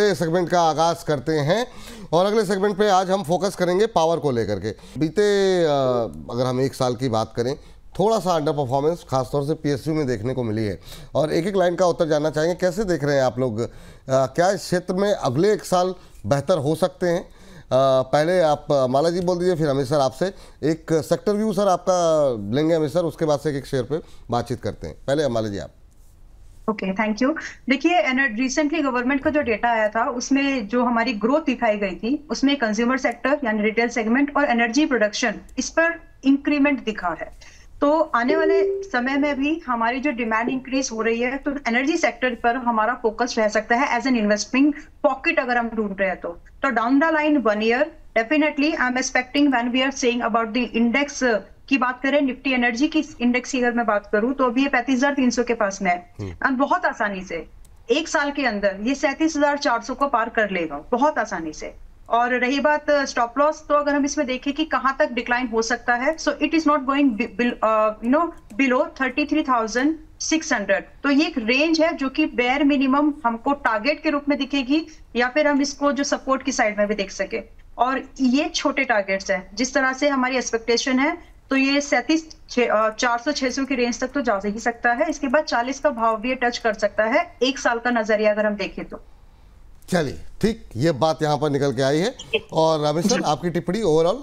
अगले सेगमेंट का आगाज़ करते हैं। और अगले सेगमेंट पे आज हम फोकस करेंगे पावर को लेकर के। बीते अगर हम 1 साल की बात करें, थोड़ा सा अंडर परफॉर्मेंस खासतौर से पीएसयू में देखने को मिली है। और एक एक लाइन का उत्तर जानना चाहेंगे, कैसे देख रहे हैं आप लोग, क्या इस क्षेत्र में अगले 1 साल बेहतर हो सकते हैं? पहले आप माला जी बोल दीजिए, फिर अमित सर आपसे एक सेक्टर व्यू सर आपका लेंगे अमित सर, उसके बाद से एक शेयर पे बातचीत करते हैं। पहले माला जी आप। Okay, thank you. देखिए, रिसेंटली गवर्नमेंट का जो डेटा आया था उसमें जो हमारी ग्रोथ दिखाई गई थी उसमें कंज्यूमर सेक्टर यानी रिटेल सेगमेंट और एनर्जी प्रोडक्शन, इस पर इंक्रीमेंट दिखा है। तो आने वाले समय में भी हमारी जो डिमांड इंक्रीज हो रही है तो एनर्जी सेक्टर पर हमारा फोकस रह सकता है एज एन इन्वेस्टमेंट पॉकेट अगर हम ढूंढ रहे हैं तो down the line 1 year definitely I am expecting when we are saying about the index की बात करें, निफ्टी एनर्जी की इंडेक्स की अगर मैं बात करूं तो अभी ये 35,300 के पास में है और बहुत आसानी से 1 साल के अंदर ये 37,400 को पार कर लेगा बहुत आसानी से। और रही बात स्टॉप लॉस, तो अगर हम इसमें देखें कि कहां तक डिक्लाइन हो सकता है, so it is not going below 33,600। तो ये एक रेंज है जो कि बेयर मिनिमम हमको टारगेट के रूप में दिखेगी या फिर हम इसको जो सपोर्ट की साइड में भी देख सके। और ये छोटे टारगेट्स हैं, जिस तरह से हमारी एक्सपेक्टेशन है तो ये 400-600 की रेंज तक तो जा ही सकता है। इसके बाद 40 का भाव भी टच कर सकता है 1 साल का नजरिया अगर हम देखें तो। चलिए ठीक, ये बात यहाँ पर निकल के आई है। और अमित सर आपकी टिप्पणी ओवरऑल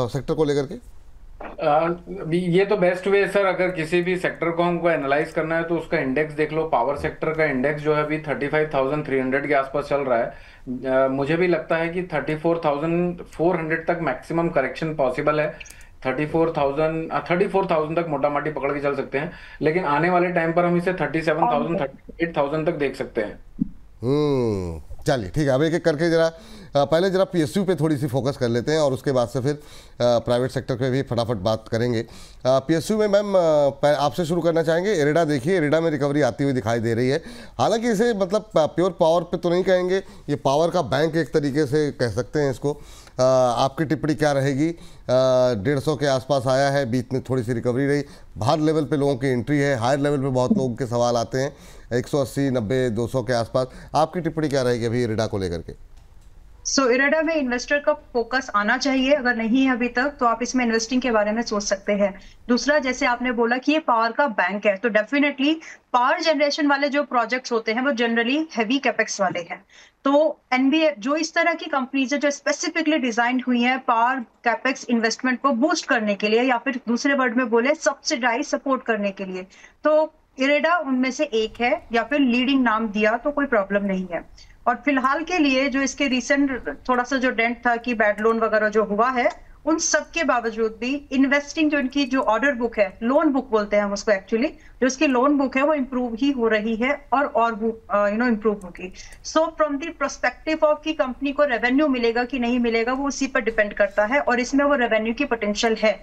सेक्टर को लेकर के। ये तो बेस्ट वे सर, अगर किसी भी सेक्टर को हमको एनालाइज करना है तो उसका इंडेक्स देख लो। पावर सेक्टर का इंडेक्स जो है अभी 35,300 के आसपास चल रहा है। मुझे भी लगता है कि 34,400 तक मैक्सिमम करेक्शन पॉसिबल है। 34,000 तक मोटा माटी पकड़ के चल सकते हैं, लेकिन आने वाले टाइम पर हम इसे 37,000 38,000 तक देख सकते हैं। चलिए ठीक है, अब एक एक करके जरा पहले जरा पीएसयू पे थोड़ी सी फोकस कर लेते हैं और उसके बाद से फिर प्राइवेट सेक्टर पे भी फटाफट बात करेंगे। पीएसयू में मैम आपसे शुरू करना चाहेंगे। इरेडा देखिए, इरेडा में रिकवरी आती हुई दिखाई दे रही है। हालांकि इसे मतलब प्योर पावर पे तो नहीं कहेंगे, ये पावर का बैंक एक तरीके से कह सकते हैं इसको। आपकी टिप्पणी क्या रहेगी? 150 के आसपास आया है, बीच में थोड़ी सी रिकवरी रही, बाहर लेवल पे लोगों की एंट्री है, हायर लेवल पे बहुत लोगों के सवाल आते हैं 180, 90, 200 के आसपास। आपकी टिप्पणी क्या रहेगी अभी इरेडा को लेकर के? इरेडा में इन्वेस्टर का फोकस आना चाहिए, अगर नहीं है अभी तक तो आप इसमें इन्वेस्टिंग के बारे में सोच सकते हैं। दूसरा, जैसे आपने बोला कि ये पावर का बैंक है, तो डेफिनेटली पावर जनरेशन वाले जो प्रोजेक्ट्स होते हैं वो जनरली हैवी कैपेक्स वाले हैं। तो एनबीए जो इस तरह की कंपनीज है जो स्पेसिफिकली डिजाइन हुई है पावर कैपेक्स इन्वेस्टमेंट को बूस्ट करने के लिए या फिर दूसरे वर्ड में बोले सब्सिडाइज सपोर्ट करने के लिए, तो इरेडा उनमें से एक है या फिर लीडिंग नाम दिया तो कोई प्रॉब्लम नहीं है। और फिलहाल के लिए जो इसके रिसेंट थोड़ा सा जो डेंट था कि बैड लोन वगैरह जो हुआ है, उन सब के बावजूद भी इन्वेस्टिंग जो इनकी जो ऑर्डर बुक है, लोन बुक बोलते हैं हम उसको एक्चुअली, जो इसकी लोन बुक है वो इम्प्रूव ही हो रही है और इम्प्रूव होगी। So from the perspective of की कंपनी को रेवेन्यू मिलेगा कि नहीं मिलेगा वो उसी पर डिपेंड करता है और इसमें वो रेवेन्यू की पोटेंशियल है।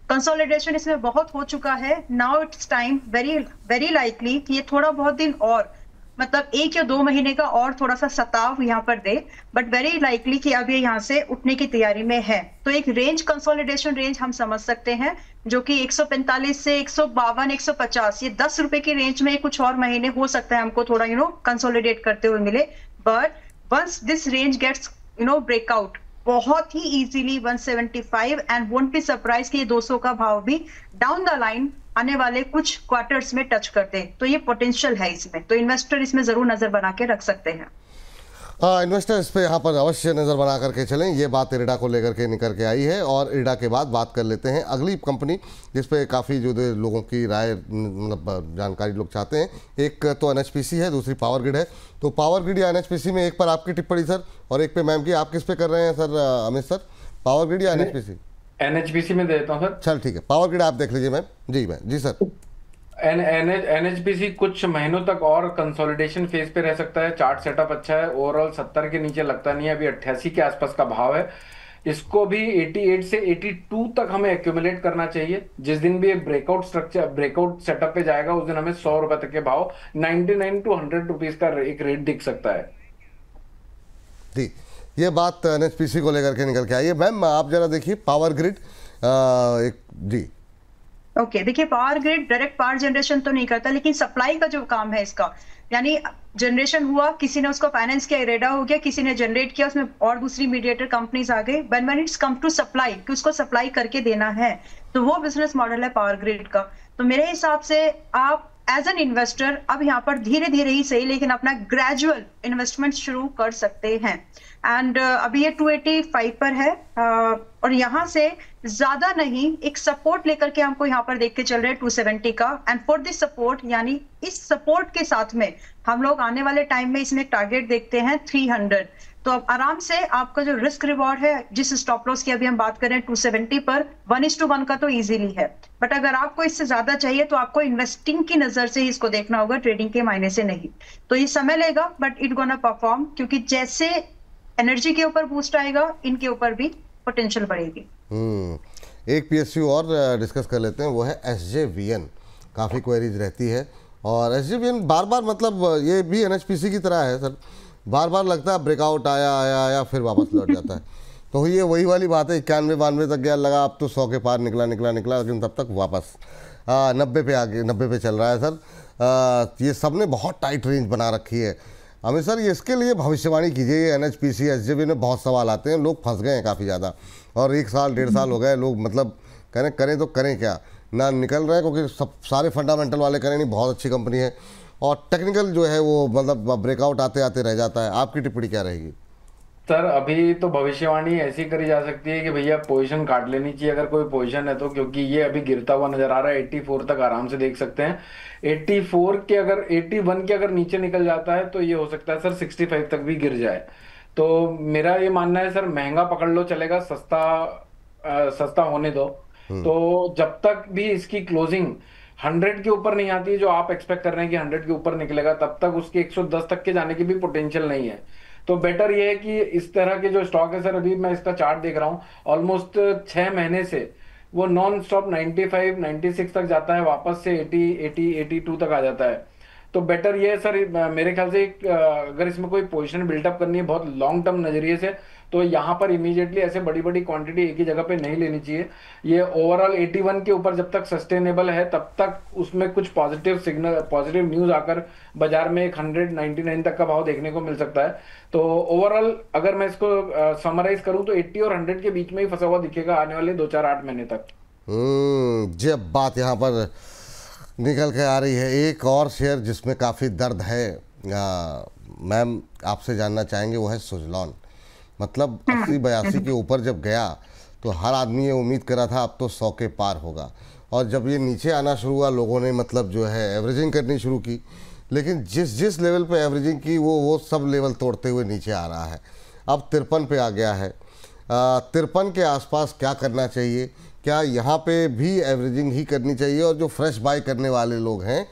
कंसोलिडेशन इसमें बहुत हो चुका है। Now it's time very likely कि ये थोड़ा बहुत दिन और मतलब 1 या 2 महीने का और थोड़ा सा सताव यहाँ पर दे, बट वेरी लाइकली कि अब ये यहाँ से उठने की तैयारी में है। तो एक रेंज कंसोलिडेशन रेंज हम समझ सकते हैं जो कि 145 से 152, 150, ये 10 रुपए की रेंज में कुछ और महीने हो सकता है हमको थोड़ा कंसोलिडेट करते हुए मिले। But once this range gets breakout बहुत ही easily 175 and won't be surprise कि ये 200 का भाव भी डाउन द लाइन आने वाले कुछ क्वार्टर्स में टच कर दे। तो ये पोटेंशियल है इसमें, तो इन्वेस्टर इसमें जरूर नजर बना के रख सकते हैं। इन्वेस्टर इस पे यहाँ पर अवश्य नज़र बना करके चलें। ये बात इरेडा को लेकर के निकल के आई है और इरेडा के बाद बात कर लेते हैं अगली कंपनी जिस पे काफ़ी जो लोगों की राय मतलब जानकारी लोग चाहते हैं। एक तो एनएचपीसी है, दूसरी पावर ग्रिड है। तो पावर ग्रिड या एनएचपीसी में एक पर आपकी टिप्पणी सर और एक पे मैम की। आप किस पे कर रहे हैं sir Amit sir, power grid या एनएचपीसी? एनएचपीसी में देता हूँ सर। चल ठीक है, पावर ग्रिड आप देख लीजिए मैम। जी मैम। जी सर। एनएचपीसी कुछ महीनों तक और कंसोलिडेशन फेज पे रह सकता है। चार्ट सेटअप अच्छा है, ओवरऑल 70 के नीचे लगता नहीं है, अभी 88 के आसपास का भाव है। इसको भी 88 से 82 तक हमें एक्यूमुलेट करना चाहिए। जिस दिन भी एक ब्रेकआउट सेटअप पे जाएगा उस दिन हमें 100 रुपए तक के भाव 99 टू 100 रुपीज का एक रेट दिख सकता है। जी, ये बात एनएचपीसी को लेकर के निकल के आई है। मैम आप जरा देखिए पावर ग्रिड एक। जी ओके, देखिए power grid direct power generation तो नहीं करता लेकिन सप्लाई का जो काम है इसका, यानी जनरेशन हुआ, किसी ने उसको फाइनेंस किया, इरेडा हो गया, किसी ने जनरेट किया, उसमें और दूसरी मीडिएटर कंपनीज आ गई। When it's come to supply, कि उसको सप्लाई करके देना है, तो वो बिजनेस मॉडल है पावर ग्रिड का। तो मेरे हिसाब से आप एज एन इन्वेस्टर अब यहाँ पर धीरे धीरे ही सही, लेकिन अपना ग्रेजुअल इन्वेस्टमेंट शुरू कर सकते हैं। एंड अभी ये 285 पर है, और यहाँ से ज्यादा नहीं, एक सपोर्ट लेकर के हमको यहाँ पर देख के चल रहे हैं 270 का। एंड फॉर दिस सपोर्ट, यानी इस सपोर्ट के साथ में हम लोग आने वाले टाइम में इसमें एक टारगेट देखते हैं 300। तो अब आराम से आपका जो रिस्क रिवॉर्ड है, जिस स्टॉप लॉस की अभी हम बात करें 270 पर, 1:1 का तो इजीली है। बट अगर आपको इससे ज्यादा चाहिए तो आपको इन्वेस्टिंग की नजर से ही इसको देखना होगा, ट्रेडिंग के मायने से नहीं। तो ये समय लेगा, बट इट गोना परफॉर्म, क्योंकि जैसे एनर्जी के ऊपर बूस्ट आएगा, इनके ऊपर भी पोटेंशियल बढ़ेगी। एक पीएसयू और डिस्कस कर लेते हैं, वो है SJVN। काफ़ी क्वेरीज रहती है, और SJVN बार बार, मतलब ये भी NHPC की तरह है सर, बार बार लगता है ब्रेकआउट आया फिर वापस लौट जाता है। तो ये वही वाली बात है, 91-92 तक गया, लगा अब तो 100 के पार निकला, लेकिन तब तक वापस 90 पे आगे, 90 पे चल रहा है सर। ये सब ने बहुत टाइट रेंज बना रखी है। अमित सर, ये इसके लिए भविष्यवाणी कीजिए। NHPC SJVN में बहुत सवाल आते हैं, लोग फंस गए हैं काफ़ी ज़्यादा, और 1 साल 1.5 साल हो गए, लोग मतलब करें तो करें क्या, ना निकल रहे हैं, क्योंकि सब सारे फंडामेंटल वाले करें नहीं, बहुत अच्छी कंपनी है, और टेक्निकल जो है वो मतलब ब्रेकआउट आते आते रह जाता है। आपकी टिप्पणी क्या रहेगी? सर अभी तो भविष्यवाणी ऐसी करी जा सकती है कि भैया पोजीशन काट लेनी चाहिए अगर कोई पोजीशन है तो, क्योंकि ये अभी गिरता हुआ नजर आ रहा है। 84 तक आराम से देख सकते हैं। 84 के अगर 81 के अगर नीचे निकल जाता है तो ये हो सकता है सर 65 तक भी गिर जाए। तो मेरा ये मानना है सर, महंगा पकड़ लो चलेगा, सस्ता होने दो। तो जब तक भी इसकी क्लोजिंग 100 के ऊपर नहीं आती है, जो आप एक्सपेक्ट कर रहे हैं कि 100 के ऊपर निकलेगा, तब तक उसके 110 तक के जाने की भी पोटेंशियल नहीं है। तो बेटर ये है कि इस तरह के जो स्टॉक है सर, अभी मैं इसका चार्ट देख रहा हूँ, ऑलमोस्ट 6 महीने से वो नॉन स्टॉप 95 96 तक जाता है, वापस से 80 82 तक आ जाता है। तो बेटर ये है सर, मेरे ख्याल से अगर इसमें कोई पोजीशन बिल्डअप करनी है बहुत लॉन्ग टर्म नजरिए से, तो यहाँ पर इमीडिएटली ऐसे बड़ी बड़ी क्वांटिटी एक ही जगह पे नहीं लेनी चाहिए। ये ओवरऑल 81 के ऊपर जब तक सस्टेनेबल है, तब तक उसमें कुछ पॉजिटिव सिग्नल, पॉजिटिव न्यूज आकर बाजार में 199 तक का भाव देखने को मिल सकता है। तो ओवरऑल अगर मैं इसको समराइज करूं तो 80 और 100 के बीच में ही फंसा हुआ दिखेगा आने वाले 2-4-8 महीने तक। जब बात यहाँ पर निकल के आ रही है, एक और शेयर जिसमें काफ़ी दर्द है, मैम आपसे जानना चाहेंगे, वो है सुजलॉन। मतलब 80-82 के ऊपर जब गया तो हर आदमी ये उम्मीद करा था अब तो 100 के पार होगा, और जब ये नीचे आना शुरू हुआ, लोगों ने मतलब जो है एवरेजिंग करनी शुरू की, लेकिन जिस लेवल पे एवरेजिंग की वो सब लेवल तोड़ते हुए नीचे आ रहा है। अब 53 पे आ गया है। 53 के आसपास क्या करना चाहिए? क्या यहाँ पे भी एवरेजिंग ही करनी चाहिए, और जो फ्रेश बाय करने वाले लोग हैं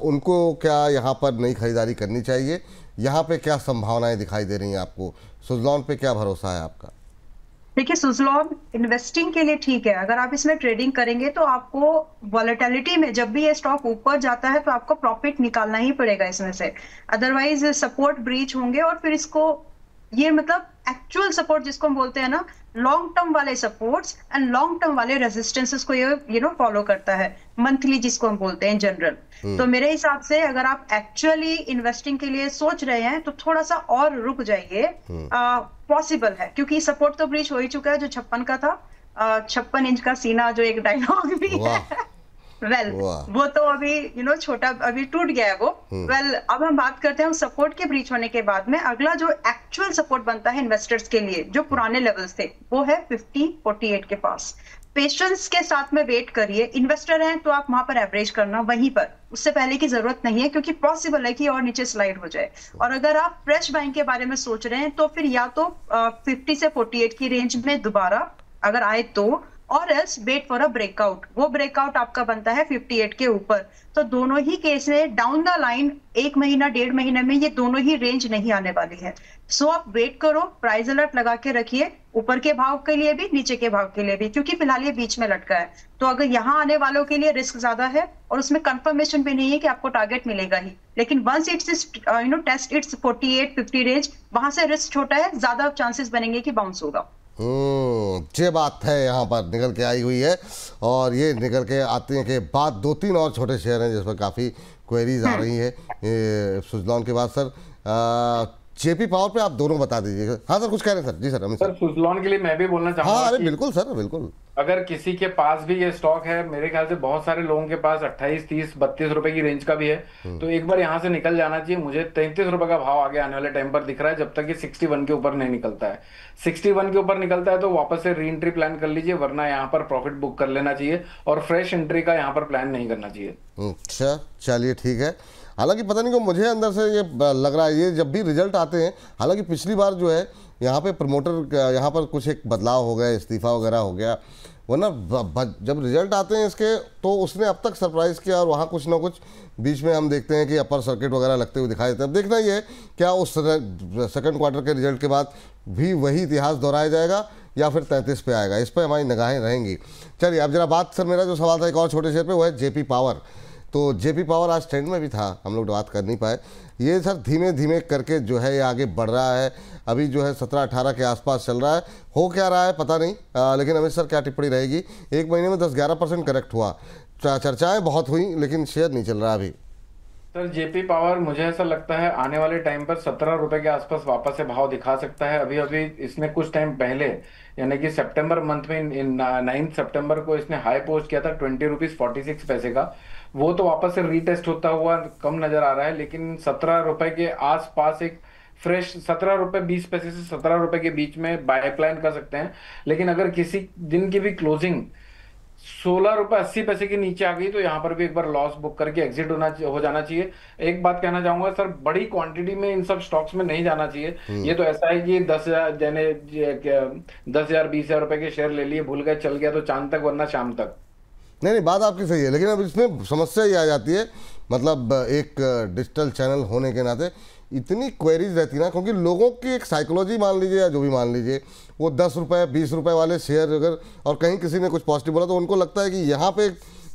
उनको क्या यहाँ पर नई खरीदारी करनी चाहिए? यहाँ पे क्या संभावनाएं दिखाई दे रही हैं आपको? सुजलॉन पे क्या भरोसा है आपका? देखिए, सुजलॉन इन्वेस्टिंग के लिए ठीक है। अगर आप इसमें ट्रेडिंग करेंगे तो आपको वॉलेटिलिटी में जब भी ये स्टॉक ऊपर जाता है तो आपको प्रॉफिट निकालना ही पड़ेगा इसमें से, अदरवाइज सपोर्ट ब्रीच होंगे, और फिर इसको ये मतलब एक्चुअल सपोर्ट जिसको हम बोलते हैं ना, लॉन्ग टर्म वाले सपोर्ट्स एंड लॉन्ग टर्म वाले रेजिस्टेंसेस को ये फॉलो करता है, मंथली जिसको हम बोलते हैं जनरल। तो मेरे हिसाब से अगर आप एक्चुअली इन्वेस्टिंग के लिए सोच रहे हैं तो थोड़ा सा और रुक जाइए, पॉसिबल है, क्योंकि सपोर्ट तो ब्रीच हो ही चुका है जो 56 का था। 56 इंच का सीना जो एक डायलॉग भी है, वो तो अभी छोटा अभी टूट गया है वो। अब हम बात करते हैं सपोर्ट के ब्रीच होने के बाद में अगला जो एक्चुअल सपोर्ट बनता है इन्वेस्टर्स के लिए, जो पुराने लेवल्स थे, वो है 50-48 के पास। पेशेंस के साथ में वेट करिए। इन्वेस्टर हैं तो आप वहां पर एवरेज करना वहीं पर, उससे पहले की जरूरत नहीं है, क्योंकि पॉसिबल है कि और नीचे स्लाइड हो जाए। और अगर आप फ्रेश बाइंग के बारे में सोच रहे हैं तो फिर या तो 50 से 48 की रेंज में दोबारा अगर आए तो, और else wait for a breakout. वो ब्रेकआउट आपका बनता है 58 के ऊपर। तो दोनों ही केस में डाउन द लाइन 1 महीना 1.5 महीने में ये दोनों ही रेंज नहीं आने वाली है। सो आप वेट करो, प्राइस अलर्ट लगा के रखिए, ऊपर के भाव के लिए भी नीचे के भाव के लिए भी, क्योंकि फिलहाल ये बीच में लटका है। तो अगर यहाँ आने वालों के लिए रिस्क ज्यादा है, और उसमें कंफर्मेशन भी नहीं है कि आपको टारगेट मिलेगा ही, लेकिन once it's test it's 48-50 range, वहां से रिस्क छोटा है, ज्यादा चांसेस बनेंगे कि बाउंस होगा। ये बात है यहाँ पर निकल के आई हुई है, और ये निकल के आते के बाद 2-3 और छोटे शेयर हैं जिसमें काफ़ी क्वेरीज आ रही है सुजलॉन के बाद। सर जेपी पावर पे आप दोनों बता दीजिएगा। हाँ सर कुछ कह रहे हैं सर? जी सर अमित सर सुजलॉन के लिए मैं भी बोलना चाहूंगा। हाँ अरे बिल्कुल सर बिल्कुल। अगर किसी के पास भी ये स्टॉक है, मेरे ख्याल से बहुत सारे लोगों के पास 28, 30, 32 रुपए की रेंज का भी है, तो एक बार यहाँ से निकल जाना चाहिए। मुझे 33 रुपए का भाव आगे आने वाले टाइम पर दिख रहा है, जब तक ये 61 के ऊपर नहीं निकलता है। 61 के ऊपर निकलता है तो वापस से री एंट्री प्लान कर लीजिए, वरना यहाँ पर प्रॉफिट बुक कर लेना चाहिए और फ्रेश एंट्री का यहाँ पर प्लान नहीं करना चाहिए। अच्छा चलिए ठीक है। हालांकि पता नहीं क्यों मुझे अंदर से ये लग रहा है, ये जब भी रिजल्ट आते हैं, हालांकि पिछली बार जो है यहाँ पे प्रमोटर यहाँ पर कुछ एक बदलाव हो गया, इस्तीफा वगैरह हो गया, वरना जब रिजल्ट आते हैं इसके तो उसने अब तक सरप्राइज़ किया और वहाँ कुछ ना कुछ बीच में हम देखते हैं कि अपर सर्किट वगैरह लगते हुए दिखाई देते हैं। अब देखना ये है क्या उस सेकंड क्वार्टर के रिजल्ट के बाद भी वही इतिहास दोहराया जाएगा या फिर 33 पे आएगा, इस पर हमारी निगाहें रहेंगी। चलिए अब जरा बात, सर मेरा जो सवाल था एक और छोटे शेयर पे, वो है जेपी पावर। तो जेपी पावर आज ट्रेंड में भी था, हम लोग बात कर नहीं पाए। ये सर धीमे धीमे करके जो है ये आगे बढ़ रहा है, अभी जो है 17-18 के आसपास चल रहा है। हो क्या रहा है पता नहीं, लेकिन अमित सर क्या टिप्पणी रहेगी? एक महीने में 10-11% करेक्ट हुआ, चर्चाएं बहुत हुई, लेकिन शेयर नहीं चल रहा अभी। सर जेपी पावर मुझे ऐसा लगता है आने वाले टाइम पर 17 रुपए के आसपास वापस से भाव दिखा सकता है। अभी अभी इसने कुछ टाइम पहले, यानी कि सितंबर मंथ में 9 सितंबर को इसने हाई पोस्ट किया था 20 रुपीज 46 पैसे का, वो तो वापस से रीटेस्ट होता हुआ कम नजर आ रहा है। लेकिन 17 रुपए के आसपास एक फ्रेश 17 रुपए 20 पैसे से 17 रुपए के बीच में बाय प्लान कर सकते हैं। लेकिन अगर किसी दिन की भी क्लोजिंग 16 रुपए 80 पैसे के नीचे आ गई तो यहाँ पर भी एक बार लॉस बुक करके एग्जिट हो जाना चाहिए। एक बात कहना चाहूंगा सर, बड़ी क्वांटिटी में इन सब स्टॉक्स में नहीं जाना चाहिए। ये तो ऐसा है कि 10,000 20,000 रुपए के शेयर ले लिए, भूल गए, चल गया तो चांद तक वरना शाम तक। नहीं बात आपकी सही है, लेकिन अब इसमें समस्या ये आ जाती है, मतलब एक डिजिटल चैनल होने के नाते इतनी क्वेरीज रहती ना, क्योंकि लोगों की एक साइकोलॉजी मान लीजिए या जो भी मान लीजिए, वो 10 रुपये 20 रुपये वाले शेयर अगर और कहीं किसी ने कुछ पॉजिटिव बोला तो उनको लगता है कि यहाँ पे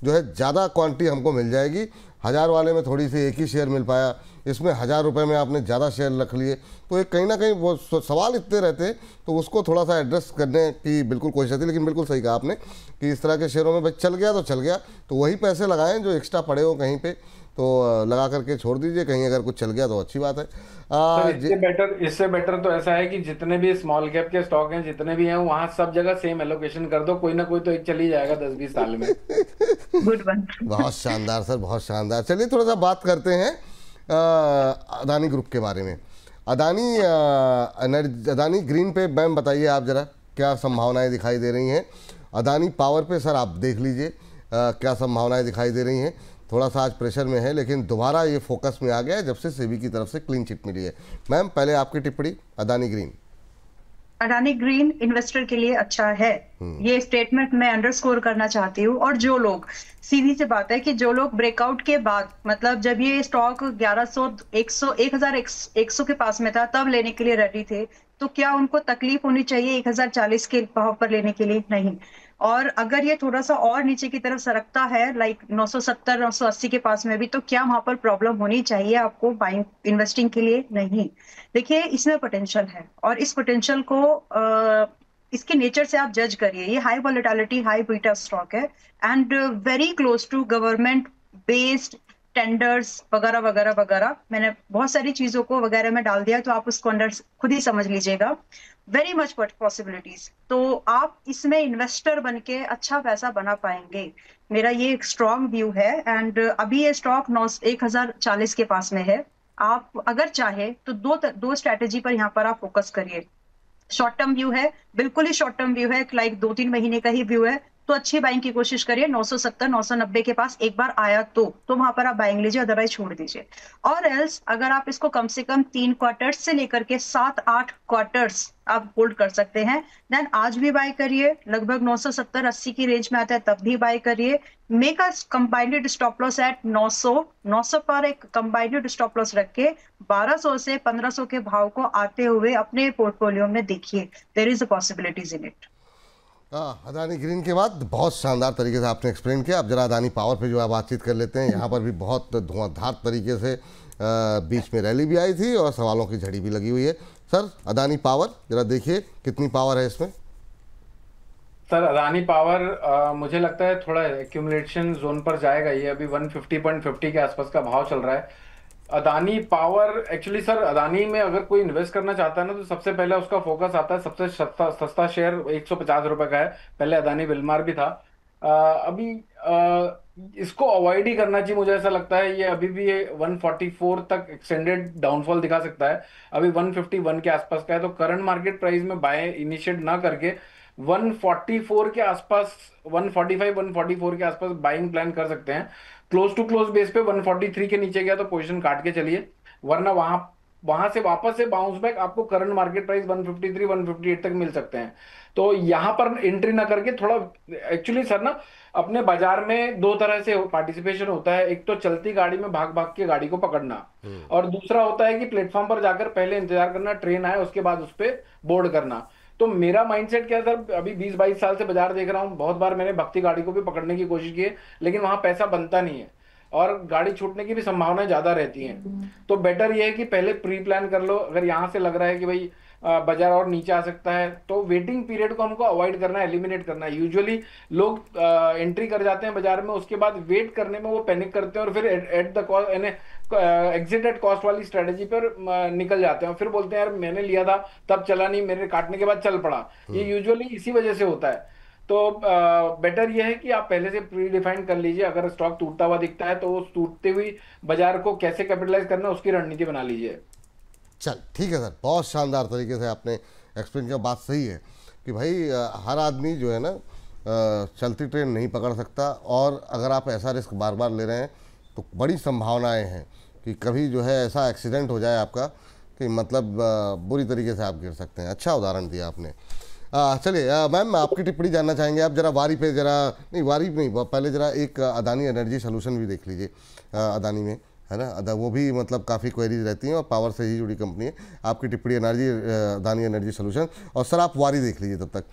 जो है ज़्यादा क्वांटिटी हमको मिल जाएगी, 1000 वाले में थोड़ी सी एक ही शेयर मिल पाया, इसमें 1000 रुपये में आपने ज़्यादा शेयर रख लिए, तो एक कहीं ना कहीं वो सवाल इतने रहते हैं, तो उसको थोड़ा सा एड्रेस करने की बिल्कुल कोशिश रहती है। लेकिन बिल्कुल सही कहा आपने कि इस तरह के शेयरों में भाई चल गया तो चल गया, तो वही पैसे लगाएं जो एक्स्ट्रा पड़े हो कहीं पे, तो लगा करके छोड़ दीजिए, कहीं अगर कुछ चल गया तो अच्छी बात है। इससे बेटर तो ऐसा है कि जितने भी स्मॉल कैप के स्टॉक हैं, जितने भी हैं, वहां सब जगह सेम एलोकेशन कर दो, कोई ना कोई तो एक चल ही जाएगा 10-20 साल में। Good one. बहुत शानदार सर, बहुत शानदार। चलिए थोड़ा सा बात करते हैं अदानी ग्रुप के बारे में। अदानी ग्रीन पे मैम बताइए आप जरा, क्या संभावनाएं दिखाई दे रही हैं? अदानी पावर पे सर आप देख लीजिए क्या संभावनाएं दिखाई दे रही हैं। थोड़ा सा आज प्रेशर में है, लेकिन दोबारा ये फोकस में आ गया है जब से सेबी की तरफ से क्लीन चिट मिली है। मैम पहले आपकी टिप्पणी Adani green. Adani green investor के लिए अच्छा है, ये स्टेटमेंट मैं अंडरस्कोर करना चाहती हूँ। और जो लोग, सीधी सी बात है कि जो लोग ब्रेकआउट के बाद, मतलब जब ये स्टॉक 1100 100 1100 के पास में था तब लेने के लिए रेडी थे, तो क्या उनको तकलीफ होनी चाहिए 1040 के भाव पर लेने के लिए? नहीं। और अगर ये थोड़ा सा और नीचे की तरफ सरकता है, लाइक 970 980 के पास में भी, तो क्या वहां पर प्रॉब्लम होनी चाहिए आपको बाइंग इन्वेस्टिंग के लिए? नहीं। देखिए इसमें पोटेंशियल है और इस पोटेंशियल को इसके नेचर से आप जज करिए। ये high volatility high beta stock है and very close to government based tenders वगैरह वगैरह वगैरह। मैंने बहुत सारी चीजों को वगैरह में डाल दिया, तो आप उसको अंडर खुद ही समझ लीजिएगा। वेरी मच पॉसिबिलिटीज, तो आप इसमें इन्वेस्टर बन के अच्छा पैसा बना पाएंगे, मेरा ये एक स्ट्रॉन्ग व्यू है। एंड अभी ये स्टॉक 1040 के पास में है। आप अगर चाहे तो दो स्ट्रैटेजी पर यहाँ पर आप फोकस करिए। शॉर्ट टर्म व्यू है, बिल्कुल ही शॉर्ट टर्म व्यू है, लाइक 2-3 महीने का ही व्यू है, तो अच्छी बाइंग की कोशिश करिए। 970 990 के पास एक बार आया तो वहां पर आप बाइंग लीजिए, अदरवाइज छोड़ दीजिए। और एल्स अगर आप इसको कम से कम 3 क्वार्टर्स से लेकर के 7-8 क्वार्टर्स आप होल्ड कर सकते हैं, देन आज भी बाय करिए। लगभग 970-80 की रेंज में आता है तब भी बाय करिए। Make a combined stop loss at 900 पर एक कंबाइंड स्टॉप लॉस रख के 1200 से 1500 के भाव को आते हुए अपने पोर्टफोलियो में देखिए। There is a possibilities in it. Adani Green के बाद बहुत शानदार तरीके से आपने एक्सप्लेन किया। अब जरा अदानी पावर पे जो है बातचीत कर लेते हैं। यहाँ पर भी बहुत धुआंधार तरीके से बीच में रैली भी आई थी और सवालों की झड़ी भी लगी हुई है। सर अदानी पावर जरा देखिए कितनी पावर है इसमें। सर अदानी पावर मुझे लगता है थोड़ा एक्यूमुलेशन जोन पर जाएगा। ये अभी 150.50 के आसपास का भाव चल रहा है Adani power. Actually sir Adani में अगर कोई इन्वेस्ट करना चाहता है ना, तो सबसे पहले उसका फोकस आता है, सबसे सस्ता सस्ता शेयर 150 रुपए का है। पहले अदानी विल्मार भी था। अभी इसको अवॉइड ही करना चाहिए, मुझे ऐसा लगता है। ये अभी भी ये 144 तक एक्सटेंडेड डाउनफॉल दिखा सकता है। अभी 151 के आसपास का है, तो करंट मार्केट प्राइस में बाय इनिशिएट ना करके 144 के आसपास, 145 144 के आसपास बाइंग प्लान कर सकते हैं। क्लोज टू क्लोज बेस पे 143 के नीचे गया तो पोजीशन काट के चलिए, वरना वहां वहां से वापस से बाउंस बैक आपको करंट मार्केट प्राइस 153 158 तक मिल सकते हैं। तो यहां पर एंट्री ना करके थोड़ा, एक्चुअली सर ना, अपने बाजार में दो तरह से पार्टिसिपेशन होता है। एक तो चलती गाड़ी में भाग भाग के गाड़ी को पकड़ना, और दूसरा होता है कि प्लेटफॉर्म पर जाकर पहले इंतजार करना, ट्रेन आए उसके बाद उस पर बोर्ड करना। तो मेरा माइंडसेट क्या सर, अभी 20-22 साल से बाजार देख रहा हूँ, बहुत बार मैंने भक्ति गाड़ी को भी पकड़ने की कोशिश की है, लेकिन वहां पैसा बनता नहीं है और गाड़ी छूटने की भी संभावनाएं ज्यादा रहती हैं। तो बेटर ये है कि पहले प्री प्लान कर लो। अगर यहां से लग रहा है कि भाई बाजार और नीचे आ सकता है, तो वेटिंग पीरियड को हमको अवॉइड करना है, एलिमिनेट करना है। यूजुअली लोग एंट्री कर जाते हैं बाजार में, उसके बाद वेट करने में वो पैनिक करते हैं और फिर एट द कॉस्ट, यानी एग्जिट एट कॉस्ट वाली स्ट्रेटेजी पर निकल जाते हैं, और फिर बोलते हैं यार मैंने लिया था तब चला नहीं, मेरे काटने के बाद चल पड़ा। ये यूजुअली इसी वजह से होता है। तो बेटर ये है कि आप पहले से प्री डिफाइन कर लीजिए, अगर स्टॉक टूटता हुआ दिखता है तो उस टूटते हुई बाजार को कैसे कैपिटलाइज करना है उसकी रणनीति बना लीजिए। चल ठीक है सर, बहुत शानदार तरीके से आपने एक्सप्लेन किया। बात सही है कि भाई हर आदमी जो है ना चलती ट्रेन नहीं पकड़ सकता, और अगर आप ऐसा रिस्क बार बार ले रहे हैं तो बड़ी संभावनाएं हैं कि कभी जो है ऐसा एक्सीडेंट हो जाए आपका कि मतलब बुरी तरीके से आप गिर सकते हैं। अच्छा उदाहरण दिया आपने। चलिए मैम, आपकी टिप्पणी जानना चाहेंगे आप जरा वारी पे, जरा नहीं वारी नहीं, पहले जरा एक अदानी एनर्जी सोल्यूशन भी देख लीजिए। अदानी में है ना, वो भी मतलब काफ़ी क्वेरीज रहती हैं और पावर से ही जुड़ी कंपनी है। आपकी टिप्पणी एनर्जी, अदानी एनर्जी सोल्यूशन, और सर आप वारी देख लीजिए तब तक।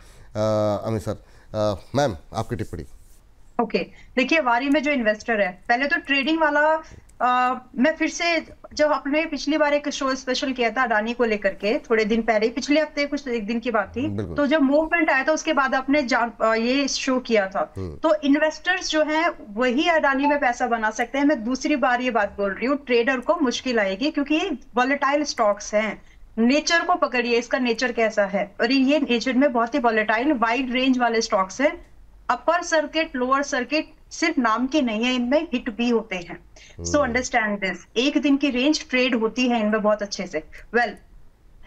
अमित सर, मैम आपकी टिप्पणी। ओके देखिए, वारी में जो इन्वेस्टर है, पहले तो ट्रेडिंग वाला मैं फिर से, जब आपने पिछली बार एक शो स्पेशल किया था अडानी को लेकर के, थोड़े दिन पहले, पिछले हफ्ते कुछ एक दिन की बात थी, तो जब मूवमेंट आया था उसके बाद आपने ये शो किया था। तो इन्वेस्टर्स जो हैं वही अडानी में पैसा बना सकते हैं। मैं दूसरी बार ये बात बोल रही हूँ, ट्रेडर को मुश्किल आएगी, क्योंकि ये वॉलेटाइल स्टॉक्स हैं। नेचर को पकड़िए, इसका नेचर कैसा है, और ये नेचर में बहुत ही वॉलेटाइल वाइड रेंज वाले स्टॉक्स हैं। अपर सर्किट, लोअर सर्किट सिर्फ नाम के नहीं है, इनमें हिट भी होते हैं। सो अंडरस्टैंड दिस, एक दिन की रेंज ट्रेड होती है इनमें बहुत अच्छे से। वेल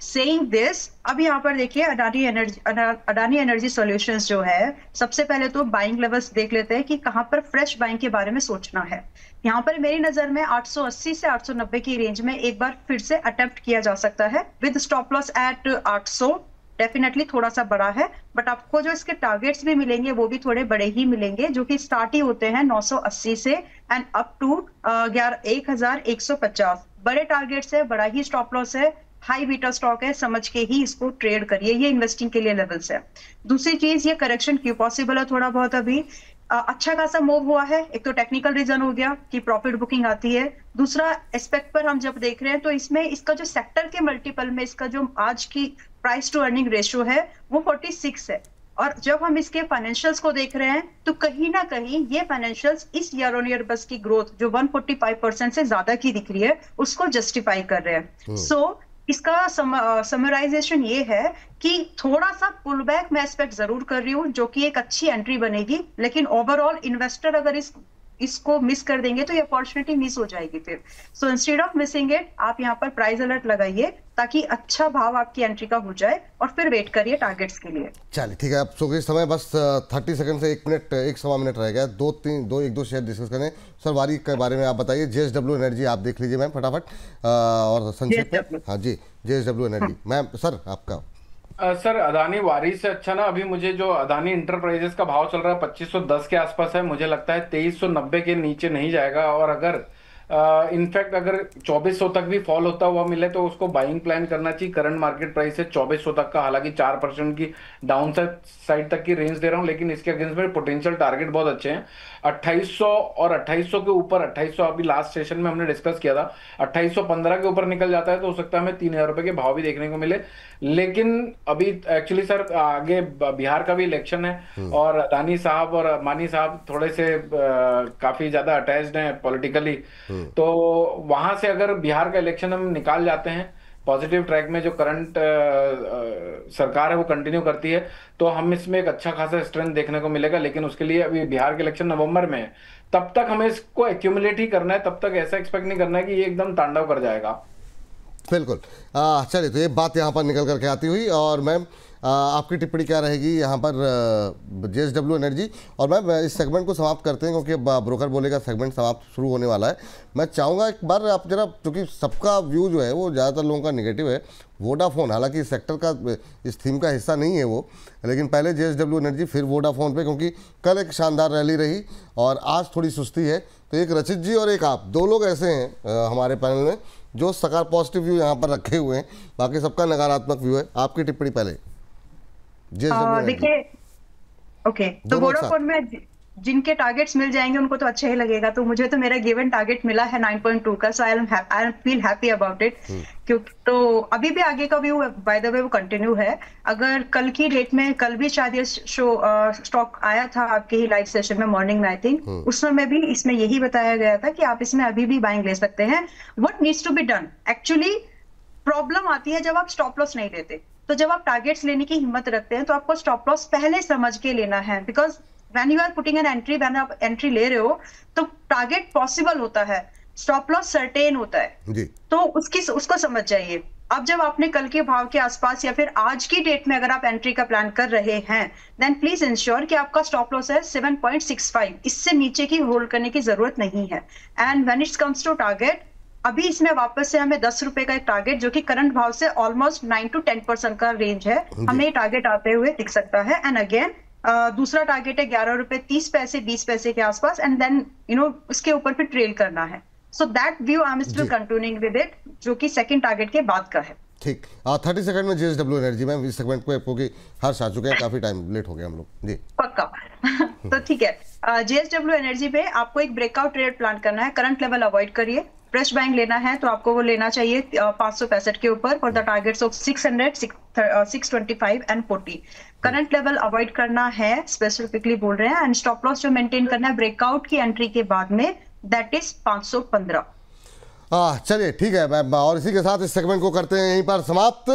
सेइंग दिस, अब यहाँ पर देखिए अडानी एनर्जी सॉल्यूशंस जो है, सबसे पहले तो बाइंग लेवल्स देख लेते हैं कि कहां पर फ्रेश बाइंग के बारे में सोचना है। यहाँ पर मेरी नजर में 880 से 890 की रेंज में एक बार फिर से अटेम्प्ट किया जा सकता है, with stop loss at 800। Definitely थोड़ा सा बड़ा है, बट आपको जो इसके टारगेट्स भी मिलेंगे वो भी थोड़े बड़े ही मिलेंगे, जो कि स्टार्ट ही होते हैं 980 से एंड अप टू 1150। बड़े टारगेट्स है, बड़ा ही स्टॉप लॉस है, हाई बीटा स्टॉक है, समझ के ही इसको ट्रेड करिए, ये इन्वेस्टिंग के लिए लेवल्स है। दूसरी चीज, ये करेक्शन क्यों पॉसिबल है थोड़ा बहुत, अभी अच्छा खासा मूव हुआ है। एक तो टेक्निकल रीजन हो गया कि प्रॉफिट बुकिंग आती है, दूसरा एस्पेक्ट पर हम जब देख रहे हैं तो इसमें इसका जो सेक्टर के मल्टीपल में इसका जो आज की प्राइस टू अर्निंग रेशियो है वो 46 है। और जब हम इसके फाइनेंशियल्स को देख रहे हैं तो कहीं ना कहीं ये फाइनेंशियल्स इस ईयर ऑन ईयर बस की ग्रोथ जो 145% से ज्यादा की दिख रही है उसको जस्टिफाई कर रहे हैं। सो इसका समराइजेशन ये है कि थोड़ा सा पुल बैक मैं एक्सपेक्ट जरूर कर रही हूँ, जो कि एक अच्छी एंट्री बनेगी, लेकिन ओवरऑल इन्वेस्टर अगर इसको मिस कर देंगे तो ये अपॉर्चुनिटी मिस हो जाएगी फिर। So instead of missing it, आप यहाँ पर प्राइस अलर्ट लगाइए ताकि अच्छा भाव आपकी एंट्री का हो जाए, और फिर वेट करिए टारगेट्स के लिए। चलिए ठीक है, अब शो के समय बस 30 सेकंड से 1 मिनट, 1-1.25 मिनट रह गया। एक दो शेयर डिस्कस करें। सर वारी के बारे में आप बताइए। JSW एनर्जी आप देख लीजिए मैम फटाफट, और संक्षेप में। हाँ जी, JSW एनर्जी मैम, सर आपका। सर अदानी वारी से अच्छा ना, अभी मुझे जो अदानी इंटरप्राइजेस का भाव चल रहा है 2510 के आसपास है, मुझे लगता है 2390 के नीचे नहीं जाएगा। और अगर इनफैक्ट अगर 2400 तक भी फॉल होता हुआ मिले तो उसको बाइंग प्लान करना चाहिए। करंट मार्केट प्राइस है 2400 तक का, हालांकि 4% की डाउन साइड तक की रेंज दे रहा हूं, लेकिन इसके अगेंस्ट में पोटेंशियल टारगेट बहुत अच्छे हैं। 2800 और 2800 के ऊपर, 2800 अभी लास्ट सेशन में हमने डिस्कस किया था, 2815 के ऊपर निकल जाता है तो हो सकता है हमें 3000 रुपए के भाव भी देखने को मिले। लेकिन अभी एक्चुअली सर आगे बिहार का भी इलेक्शन है और अदानी साहब और अंबानी साहब थोड़े से काफी ज्यादा अटैच्ड हैं पॉलिटिकली, तो वहां से अगर बिहार का इलेक्शन हम निकाल जाते हैं पॉजिटिव ट्रैक में, जो करंट सरकार है वो कंटिन्यू करती है, तो हम इसमें एक अच्छा खासा स्ट्रेंथ देखने को मिलेगा। लेकिन उसके लिए अभी बिहार के इलेक्शन नवंबर में है, तब तक हमें इसको एक्यूमुलेट ही करना है, तब तक ऐसा एक्सपेक्ट नहीं करना है कि ये एकदम तांडव कर जाएगा। बिल्कुल। चलिए, तो ये बात यहाँ पर निकल करके आती हुई, और मैम आपकी टिप्पणी क्या रहेगी यहाँ पर JSW एनर्जी? और मैम इस सेगमेंट को समाप्त करते हैं क्योंकि ब्रोकर बोलेगा सेगमेंट समाप्त शुरू होने वाला है। मैं चाहूँगा एक बार आप जरा, क्योंकि सबका व्यू जो है वो ज़्यादातर लोगों का निगेटिव है। वोडाफोन हालांकि इस सेक्टर का, इस थीम का हिस्सा नहीं है वो, लेकिन पहले JSW एनर्जी फिर वोडाफोन पे, क्योंकि कल एक शानदार रैली रही और आज थोड़ी सुस्ती है। तो एक रचित जी और एक आप, दो लोग ऐसे हैं हमारे पैनल में जो सकार पॉजिटिव व्यू यहाँ पर रखे हुए हैं, बाकी सबका नकारात्मक व्यू है। आपकी टिप्पणी पहले। देखिए, ओके, तो वोडाफोन में जिनके टारगेट्स मिल जाएंगे उनको तो अच्छा ही लगेगा। तो मुझे तो मेरा गिवन टारगेट मिला है 9.2 का, so I feel happy about it. क्योंकि तो अभी भी आगे का व्यू बाय द वे वो कंटिन्यू है। अगर कल की डेट में, कल भी शायद ये स्टॉक आया था आपके ही लाइव सेशन में मॉर्निंग में, आई थिंक उस समय भी इसमें यही बताया गया था कि आप इसमें अभी भी बाइंग ले सकते हैं। What needs to be done, actually problem आती है जब आप स्टॉप लॉस नहीं लेते। तो जब आप टारगेट्स लेने की हिम्मत रखते हैं तो आपको स्टॉप लॉस पहले समझ के लेना है, because when you are putting an entry, when आप एंट्री ले रहे हो तो टारगेट पॉसिबल होता है, स्टॉप लॉस सर्टेन होता है जी। तो उसको समझ जाइए। अब जब आपने कल के भाव के आसपास या फिर आज की डेट में अगर आप एंट्री का प्लान कर रहे हैं, देन प्लीज इंश्योर कि आपका स्टॉप लॉस है 7.65, इससे नीचे की होल्ड करने की जरूरत नहीं है। And when it's comes to target, अभी इसमें वापस से हमें 10 रुपए का एक टारगेट, जो कि करंट भाव से ऑलमोस्ट 9 to 10% का रेंज है, हमें ये टारगेट आते हुए दिख सकता है। एंड अगेन दूसरा टारगेट है 11 रुपए 30 पैसे 20 पैसे के आसपास, एंड देन उसके ऊपर फिर ट्रेल करना है। So that view I am still continuing with it, जो कि सेकंड टारगेट के बाद का है। ठीक, 30 सेकंड में JSW एनर्जी मैम, इस सेगमेंट को क्योंकि हर्ष आ चुके हैं, काफी टाइम लेट हो गया हम लोग जी। पक्का तो ठीक है, JSW एनर्जी पे आपको एक ब्रेकआउट ट्रेड प्लान करना है। करंट लेवल अवॉइड करिए, फ्रेश बाइंग लेना है तो आपको वो लेना चाहिए 565 के ऊपर for the targets of 600, 625 and 40। Current level avoid करना है, स्पेसिफिकली बोल रहे हैं। एंड स्टॉप लॉस जो मेंटेन करना है ब्रेकआउट की एंट्री के बाद में, दैट इज 515। चलिए ठीक है मैम, और इसी के साथ इस सेगमेंट को करते हैं यहीं पर समाप्त।